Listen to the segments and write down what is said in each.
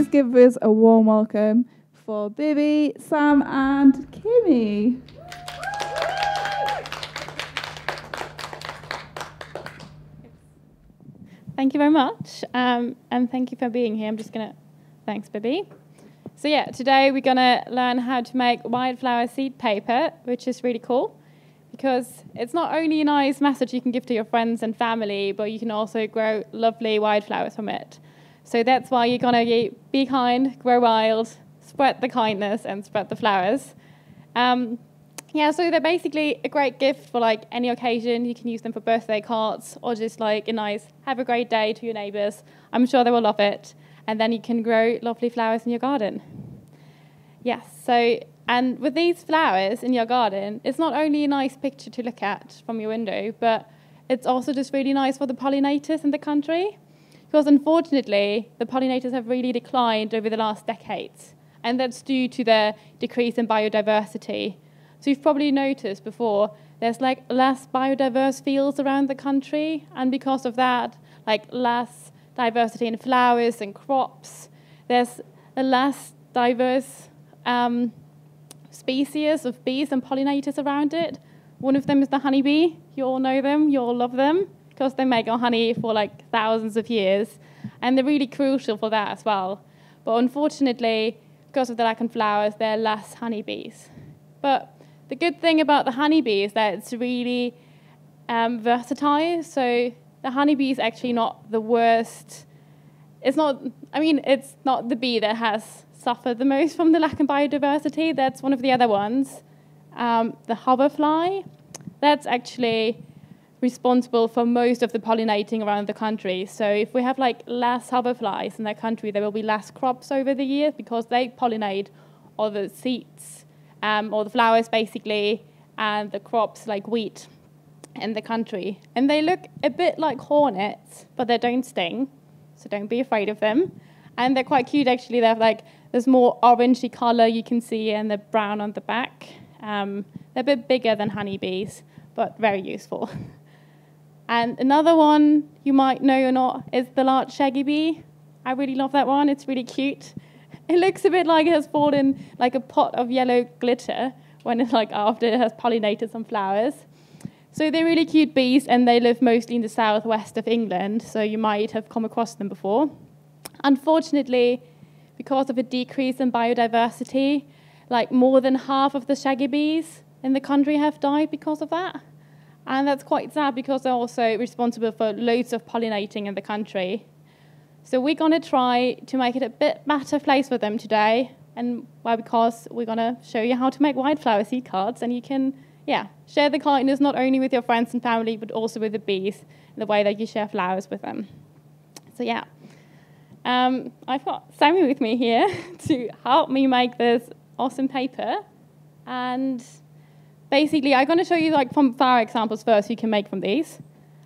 please give us a warm welcome for Bibi, Sam and Kimmy. Thank you very much, and thank you for being here. Thanks, Bibi. So yeah, today we're gonna learn how to make wildflower seed paper, which is really cool, because it's not only a nice message you can give to your friends and family, but you can also grow lovely wildflowers from it. So that's why you're gonna be kind, grow wild, spread the kindness, and spread the flowers. So they're basically a great gift for like any occasion. You can use them for birthday cards or just like a nice have a great day to your neighbours. I'm sure they will love it. And then you can grow lovely flowers in your garden. Yes, and with these flowers in your garden, it's not only a nice picture to look at from your window, but it's also just really nice for the pollinators in the country. Because unfortunately, the pollinators have really declined over the last decades. And that's due to the decrease in biodiversity. So you've probably noticed before, there's like less biodiverse fields around the country. And because of that, like less diversity in flowers and crops. There's a less diverse species of bees and pollinators around it. One of them is the honeybee. You all know them, you all love them, because they make our honey for like thousands of years. And they're really crucial for that as well. But unfortunately, because of the lack of flowers, there are less honeybees. But the good thing about the honeybee is that it's really versatile. So the honeybee is actually not the worst. It's not the bee that has suffered the most from the lack of biodiversity. That's one of the other ones. The hoverfly, that's actually responsible for most of the pollinating around the country. So if we have like less hoverflies in the country, there will be less crops over the years because they pollinate all the seeds, or the flowers basically, and the crops like wheat in the country. And they look a bit like hornets, but they don't sting, so don't be afraid of them. And they're quite cute actually. They have like, there's more orangey color you can see, and they're brown on the back. They're a bit bigger than honeybees, but very useful. And another one you might know or not is the large shaggy bee. I really love that one. It's really cute. It looks a bit like it has fallen like a pot of yellow glitter when it's like after it has pollinated some flowers. So they're really cute bees, and they live mostly in the southwest of England, so you might have come across them before. Unfortunately, because of a decrease in biodiversity, like more than half of the shaggy bees in the country have died because of that. And that's quite sad because they're also responsible for loads of pollinating in the country. So we're going to try to make it a bit better place for them today. And why? Because we're going to show you how to make wildflower seed cards, and you can, share the kindness not only with your friends and family, but also with the bees in the way that you share flowers with them. So I've got Sammy with me here to help me make this awesome paper. And basically, I'm going to show you like from flower examples first you can make from these.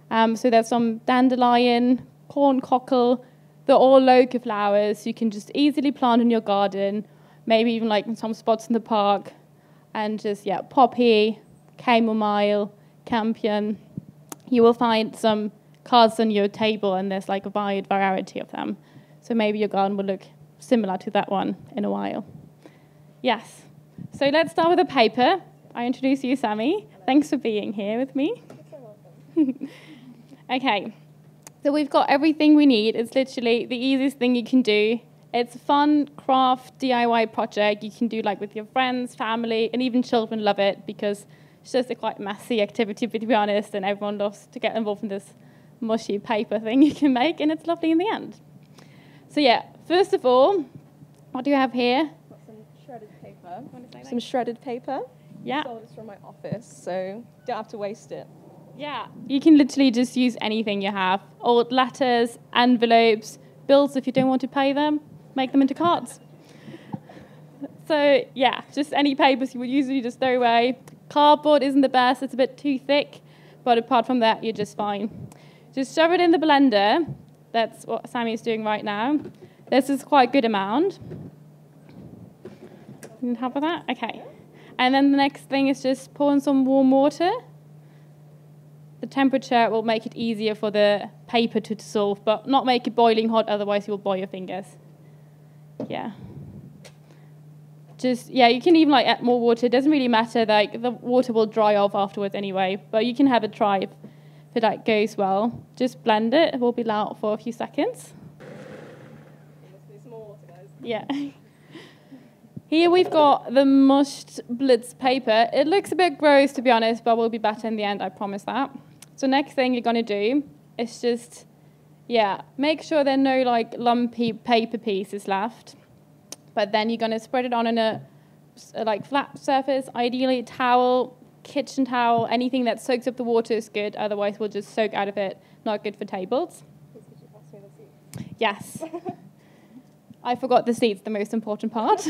So there's some dandelion, corn cockle. They're all local flowers you can just easily plant in your garden, maybe even like in some spots in the park. And just, poppy, chamomile, campion. You will find some cards on your table, and there's like a wide variety of them. So maybe your garden will look similar to that one in a while. Yes. So let's start with the paper. I introduce you, Sammy. Thanks for being here with me. You're welcome. Okay. So we've got everything we need. It's literally the easiest thing you can do. It's a fun craft DIY project you can do like with your friends, family, and even children love it because it's just a quite messy activity, to be honest, and everyone loves to get involved in this mushy paper thing you can make, and it's lovely in the end. So first of all, what do you have here? Got some shredded paper. Some shredded paper. Yeah. Stole this from my office, so don't have to waste it. Yeah, you can literally just use anything you have. Old letters, envelopes, bills if you don't want to pay them, make them into cards. So just any papers you would usually just throw away. Cardboard isn't the best, it's a bit too thick, but apart from that, you're just fine. Just shove it in the blender. That's what Sammy's doing right now. This is quite a good amount. You happy with that? Okay. And then the next thing is just pour in some warm water. The temperature will make it easier for the paper to dissolve, but not make it boiling hot, otherwise you'll boil your fingers. Yeah. Just, yeah, you can even like add more water. It doesn't really matter. Like the water will dry off afterwards anyway. But you can have a try if it like goes well. Just blend it. It will be loud for a few seconds. Yeah. Here we've got the mushed blitz paper. It looks a bit gross, to be honest, but will be better in the end, I promise that. So next thing you're going to do is just, yeah, make sure there are no like lumpy paper pieces left. But then you're going to spread it on in a like flat surface, ideally a towel, kitchen towel, anything that soaks up the water is good, otherwise we'll just soak out of it, not good for tables. Yes. I forgot the seeds, the most important part.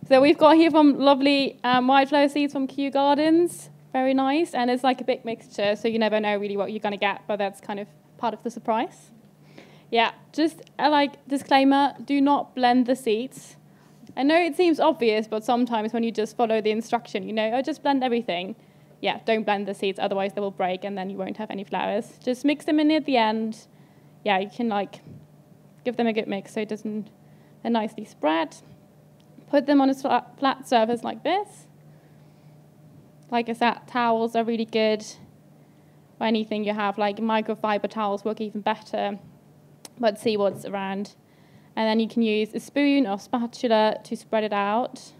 So we've got here from lovely wildflower seeds from Kew Gardens. Very nice. And it's like a big mixture, so you never know really what you're going to get, but that's kind of part of the surprise. Yeah, just like disclaimer, do not blend the seeds. I know it seems obvious, but sometimes when you just follow the instruction, you know, oh, just blend everything. Yeah, don't blend the seeds, otherwise they will break and then you won't have any flowers. Just mix them in at the end. Yeah, you can like give them a good mix so they're nicely spread. Put them on a flat surface like this. Like I said, towels are really good. Or anything you have, like microfiber towels work even better. But see what's around. And then you can use a spoon or spatula to spread it out.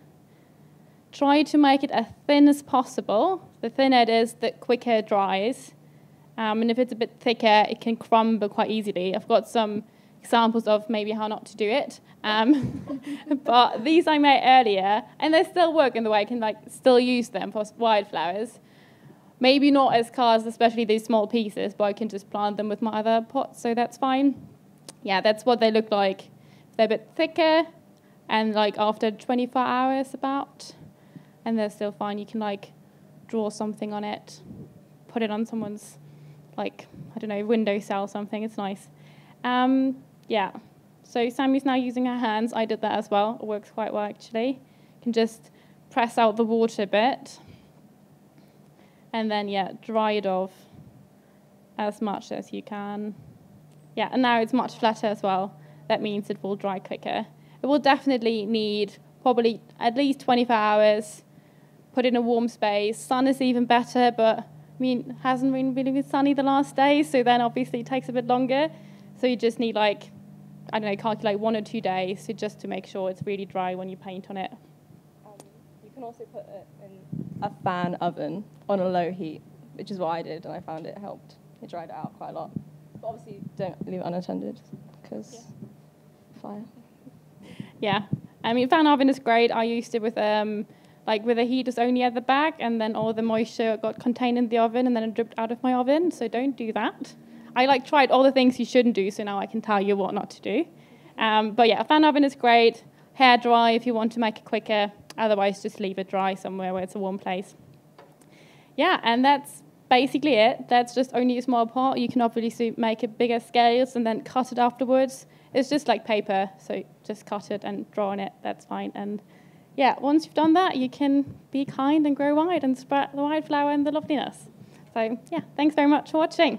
Try to make it as thin as possible. The thinner it is, the quicker it dries. And if it's a bit thicker, it can crumble quite easily. I've got some examples of maybe how not to do it. But these I made earlier, and they still work in the way I can like still use them for wildflowers. Maybe not as cards, especially these small pieces, but I can just plant them with my other pots, so that's fine. Yeah, that's what they look like. They're a bit thicker, and like after 24 hours about, and they're still fine. You can like draw something on it, put it on someone's like, I don't know, windowsill or something. It's nice. Yeah, so Sammy's now using her hands. I did that as well. It works quite well, actually. You can just press out the water a bit. And then, yeah, dry it off as much as you can. Yeah, and now it's much flatter as well. That means it will dry quicker. It will definitely need probably at least 24 hours. Put in a warm space. Sun is even better, but I mean, it hasn't been really sunny the last day, so then obviously it takes a bit longer. So you just need like, I don't know, calculate 1 or 2 days just to make sure it's really dry when you paint on it. You can also put it in a fan oven on a low heat, which is what I did, and I found it helped. It dried it out quite a lot. But obviously, don't leave it unattended, because fire. Yeah, I mean, fan oven is great. I used it with like with the heaters only at the back, and then all the moisture got contained in the oven, and then it dripped out of my oven. So don't do that. I like tried all the things you shouldn't do, so now I can tell you what not to do. But yeah, a fan oven is great. Hair dry if you want to make it quicker. Otherwise, just leave it dry somewhere where it's a warm place. Yeah, and that's basically it. That's just only a small part. You can obviously make it bigger scales and then cut it afterwards. It's just like paper, so just cut it and draw on it. That's fine. And yeah, once you've done that, you can be kind and grow wide and spread the wildflower and the loveliness. So yeah, thanks very much for watching.